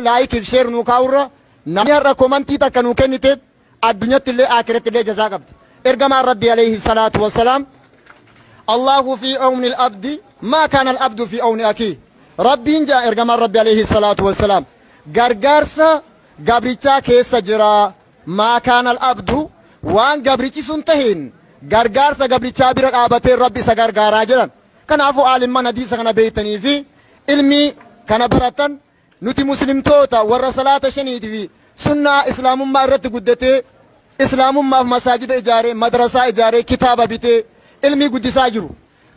لايك شير نوكاورا نمير كومنتي تكنو كنتي الدنيا اللي آخرت اللي جزاء قبض إرجع ربي عليه الصلاة والسلام الله في عون العبد ما كان العبد في عون أخيه ربي جاء إرجع ربي عليه الصلاة والسلام غرغرسا غبريتا كيس جرا ما كان العبد وان غبريتي سنتهين غرغرسا غبريتا بير ابته ربي سغرغارا جران كان افو عالم من حديث كان بيتني في علمي كان براتن نتي مسلم توتا ور صلاه شنيدي في سنة اسلام ما رت قدته اسلام ما مساجد اجاره مدرسه اجاره كتاب بيته علمي قد ساجرو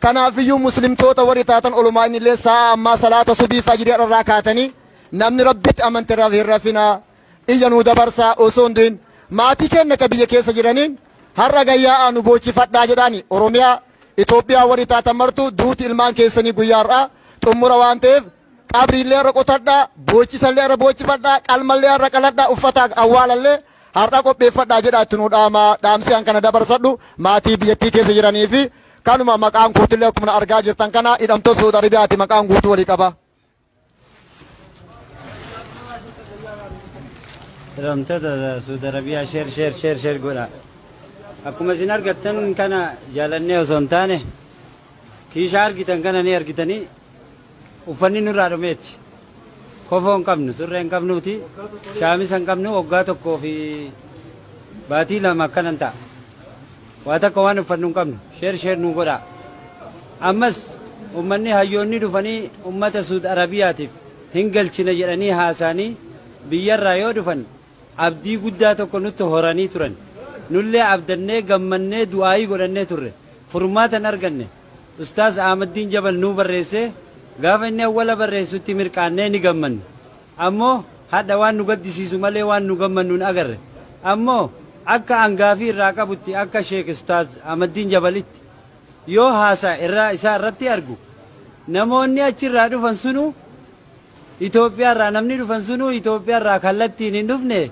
كان في مسلم توتا ورتاتن علماء اللي سا ما صلاه صبي فجر الركعتني namni rabbitti amante rafina iyyanu dabarsa osondin maatii kenna ka biyya keessa jiraniin har'a gayyaa anu bochifadhaa jedhani oromiyaa Itoophiyaa warri taatamartu duuti ilmaan keessanii guyyaarraa xummura waan ta'eef qabriillee irra qotadhaa bochisallee irra bochifadhaa qalmallee irra qaladhaa uffata awwaalallee har'a qopheeffadhaa jedha itti nu dhaamsi an kana dabarsadhu maatii biyyattii keessa jiranii fi kanuma maqaan guutillee akkuma argaa jirtan kana hidhamtoota Saudi Arabiyaati maqaan guutuu walii qaba. Ramtoota Saudi Arabiyaa sheer godha. Akkuma isin argattan kana jaalannee osoo hin taane kiishaa argitan kana ni argitanii uffanni nurraa dhumeeti. Kofoo hin qabnu, surree hin qabnuuti, shaamisa hin qabnu waggaa tokkoo fi baatii lama akkanan ta'a. Waa takka waan uffannu hin qabnu sheer nu godha. Ammas ummanni hayyoonni dhufanii ummata Saudi Arabiyaatiif hin galchina jedhanii haasaanii biyyarraa yoo dhufan abdii guddaa tokko nutti horanii turan nullee abdannee gammannee du'aayii godhannee turre furmaatan arganne ustaaz Ahmaddiin Jabal nuu barreessee gaafa inni awwala barreessutti mirqaannee ni gammanne ammoo hadha waan nu gaddisiisu malee waan nu gammannu hin agarre ammoo akka angaafii irraa qabutti akka sheek ustaaz Ahmaddiin Jabalitti yoo haasaa irraa isaa irratti argu namoonni achirraa dhufan sunuu Itoophiyaa irraa namni dhufan sunuu Itoophiyaa irraa kallattiin hin dhufne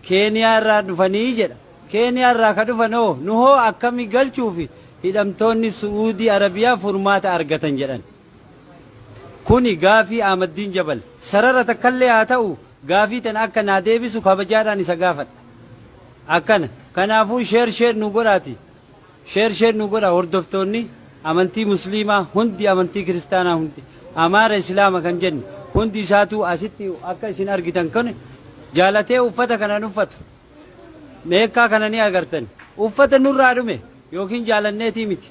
Keeniyaa irraa dhufanii jedha. Keeniyaa irraa ka dhufan hoo nu hoo akkami galchuufi hidhamtoonni Suudii Arabiyaa furmaata argatan jedhan. Kuni gaafii Ahmaddiin Jabal sarara takkallee haa ta'u gaafii tan akka naa deebisu kabajaadhaan isa gaafadha. Akkana kanaafuu sheer nu godhaati. Sheer nu godha hordoftoonni amantii musliimaa hundi amantii kiristaanaa hundi amaara islaama kan jenne hundi isaatu asitti akka isin argitan kun jaalatee uffata kanan uffatu meekaa kana ni agartan uffata nurraa dhume yookiin jaalanneetii miti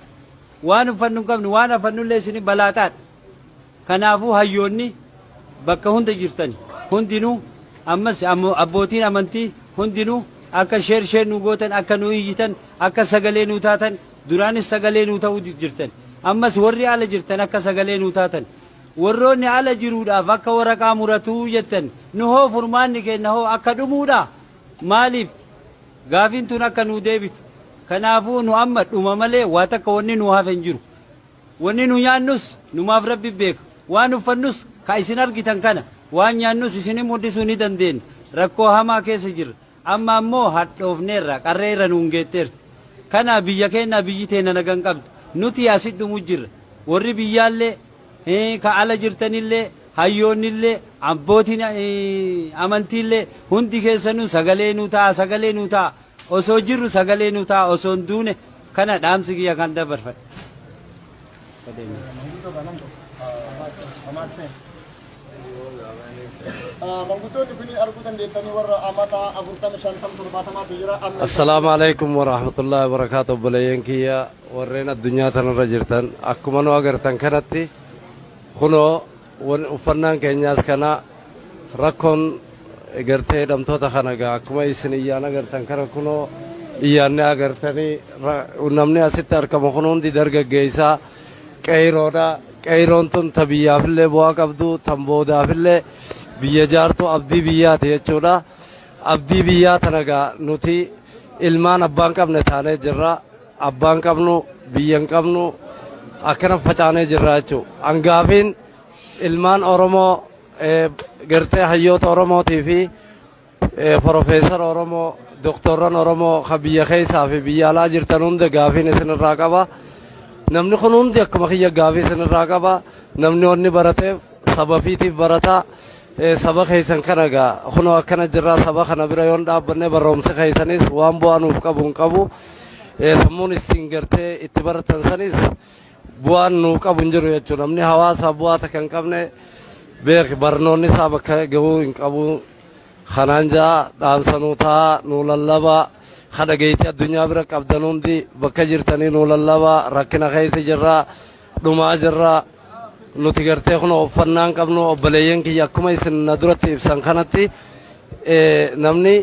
waan uffannu hin qabnu waan afannullee isin balaaxaadha kanaafuu hayyoonni bakka hunda jirtan hundinuu ammas abbootiin amantii hundinuu akka sheer nu gootan akka nu iyyitan akka sagalee nu taatan duraanis sagalee nu ta'uu jirtan ammas warri ala jirtan akka sagalee nu taatan warroonni ala jiruudhaaf akka waraqaa muratuu jettan nu hoo furmaanni kenna hoo akka dhumuudha maaliif gaafiin tun akka nu deebitu kanaafuu nu amma dhuma malee waa takka wanni nu hafe hin jiru wanni nu nyaannus numaaf rabbi beeka waan uffannus ka isin argitan kana waan nyaannus isin mul'isuu ni dandeenya rakkoo hamaa keessa jirra amma ammoo hadhoofneerra qarreerra nuun geetteerti kana biyya keenya biyyi teenya nagan qabdu nuti asit dhumu jirra warri biyyaallee ka ala jirtanillee hayyoonnillee abbootiin amantiillee hundi keessanuu sagalee nu ta'a osoo jirru sagalee nu ta'a osoo hin duune kana dhaamsi kiyya kan dabarfadhe. السلام عليكم ورحمة الله وبركاته بلينكيا ورينا الدنيا تنرى جرتن أكما نو أغرتن كانتي خنو وفنان كينياس كنا ركون غرتي دمتوتا خانغا أكما إسن إيانا غرتن كنا خنو إيانا غرتني ونمني أسيت أركم خنون دي درغ جيسا كيرون تن تبيا فيلي بواك أبدو تنبودا فيلي biyya jaartuu abdii biyyaati jechuudha abdii biyyaa tanagaa nuti ilmaan abbaan qabne taanee jirra abbaan qabnu biyyan qabnu akkana facaanee jirra jechuudha angaafiin ilmaan oromoo gartee hayyoota oromootii fi profeesar oromoo doktorran oromoo ka biyya keessaa fi biyya alaa jirtan hunda gaafiin isinirraa qaba namni kun hundi akkuma kiyya gaafii isinirraa qaba namni wanni barateef sabafiitiif barataa saba keessan kana gaa kunoo akkana jirraa saba kana bira yoon dhaabbanne barroomsa keessanis waan bu'aa nuuf qabu hin qabu sammuun isin gartee itti baratan sanis bu'aan nuuf qabu hin jiru jechuudha. Namni hawaasa bu'aa takka hin qabne beek barnoonni isaa bakka gahuu hin qabu. Kanaan jaa dhaamsanuu taa nuu lallabaa kada geetii addunyaa bira qabdan hundi bakka jirtanii nuu lallabaa rakkina keessa jirraa dhumaa jirraa. Nuti gartee kun uffannaan qabnu obboleeyyan kiyya akkuma isin na duratti ibsan kanatti namni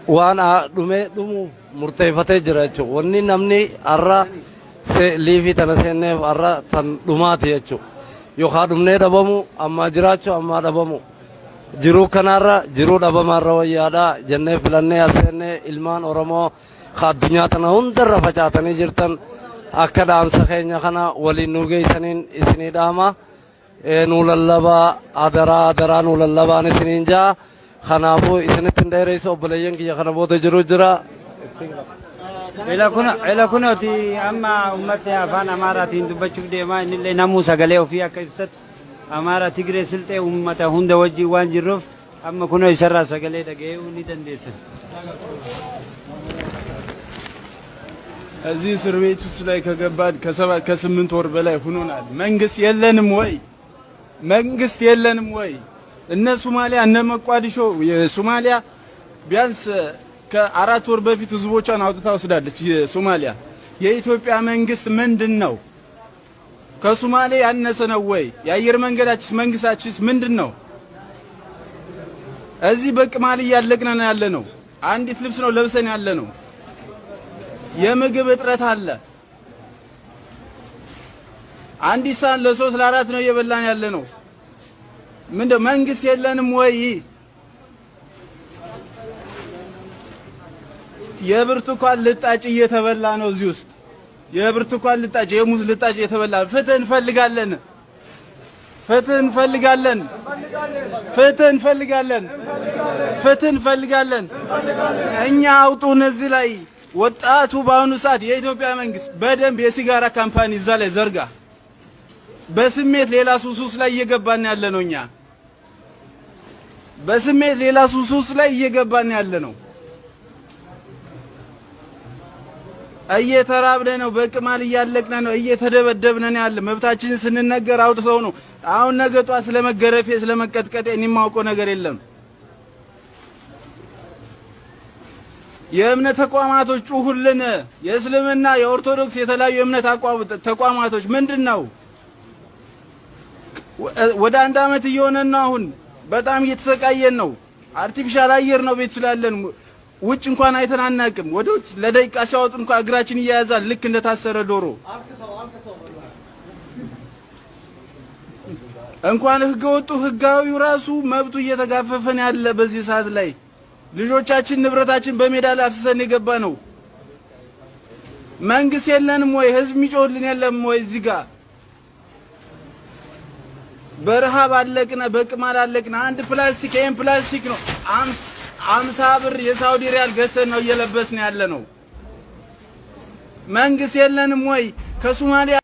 waan dhumu murteeffatee jira jechuudha. Wanni namni har'a liifii tana seenneef har'a tan dhumaati jechuudha. Yookaan dhumnee dhabamu ammaa jiraachuu ammaa dhabamu. Jiruu kanarra jiruu dhabamaarra wayyaadhaa jennee filannee aseennee ilmaan Oromoo addunyaa tana hundarra facaatanii jirtan. Akka dhaamsa keenya kana waliin nu geessaniin isinii dhaama nu lallabaa adaraa nu lallabaan isiniin jaa kanaafuu isinitti hin dheereysu obboleeyyan kiyya kana booda jiru jira. Ila kunooti amma ummati afaan Amaaraatiin dubbachuuf deemaa innillee namuu sagalee ofii akka ibsatu Amaaraa Tigree Silxee ummata hunda wajjin waan jirruuf amma kunoo isarraa sagalee dhaga'uu ni dandeessan. እዚህ እስር ቤት ውስጥ ላይ ከገባን ከ8 ወር በላይ ሆኖናል። መንግስት የለንም ወይ? እነ ሶማሊያ እነ መቋዲሾ የሶማሊያ ቢያንስ ከ4 ወር በፊት ህዝቦቿን አውጥታ ወስዳለች የሶማሊያ። የኢትዮጵያ መንግስት ምንድነው? ከሶማሊያ ያነሰ ነው ወይ? የአየር መንገዳችስ መንግስታችስ ምንድነው? እዚህ በቅማል እያለቅነን ያለ ነው። አንዲት ልብስ ነው ለብሰን ያለ ነው። የምግብ እጥረት አለ። አንዲት ሳህን ለ3 ለ4 ነው እየበላን ያለ ነው። ምንድነው መንግስት የለንም ወይ? የብርቱካን ልጣጭ እየተበላ ነው እዚህ ውስጥ የብርቱካን ልጣጭ የሙዝ ልጣጭ እየተበላ ፍትህ እንፈልጋለን። እኛ አውጡን እዚህ ላይ ወጣቱ በአሁኑ ሰዓት የኢትዮጵያ መንግስት በደንብ የሲጋራ ካምፓኒ እዛ ላይ ዘርጋ። በስሜት ሌላ ሱስ ላይ እየገባን ያለ ነው። እኛ በስሜት ሌላ ሱስ ላይ እየገባን ያለ ነው። እየተራብነ ነው። በቅማል እያለቅነ ነው። እየተደበደብነ ነው ያለ። መብታችንን ስንነገር አውጥተው ነው። አሁን ነገ ጧት ስለመገረፌ ስለመቀጥቀጤ እኔ የማውቀው ነገር የለም። የእምነት ተቋማቶች ጩሁልን። የእስልምና የኦርቶዶክስ የተለያዩ የእምነት ተቋማቶች ምንድነው? ወደ 1 አመት እየሆነን ነው። አሁን በጣም እየተሰቃየን ነው። አርቲፊሻል አየር ነው ቤት ስላለን ውጭ እንኳን አይተን አናቅም። ወደ ውጭ ለደቂቃ ሲያወጡ እንኳን እግራችን እያያዛል ልክ እንደታሰረ ዶሮ። እንኳን ህገወጡ ህጋዊው ራሱ መብቱ እየተጋፈፈን ያለ በዚህ ሰዓት ላይ ልጆቻችን ንብረታችን በሜዳ ላይ አፍሰን የገባ ነው። መንግስት የለንም ወይ? ህዝብ የሚጮህልን የለም ወይ? እዚህ ጋር በረሃብ አለቅነ፣ በቅማል አለቅነ። አንድ ፕላስቲክ ይሄን ፕላስቲክ ነው 50 ብር የሳውዲ ሪያል ገዝተን ነው እየለበስን ያለ ነው። መንግስት የለንም ወይ? ከሶማሊያ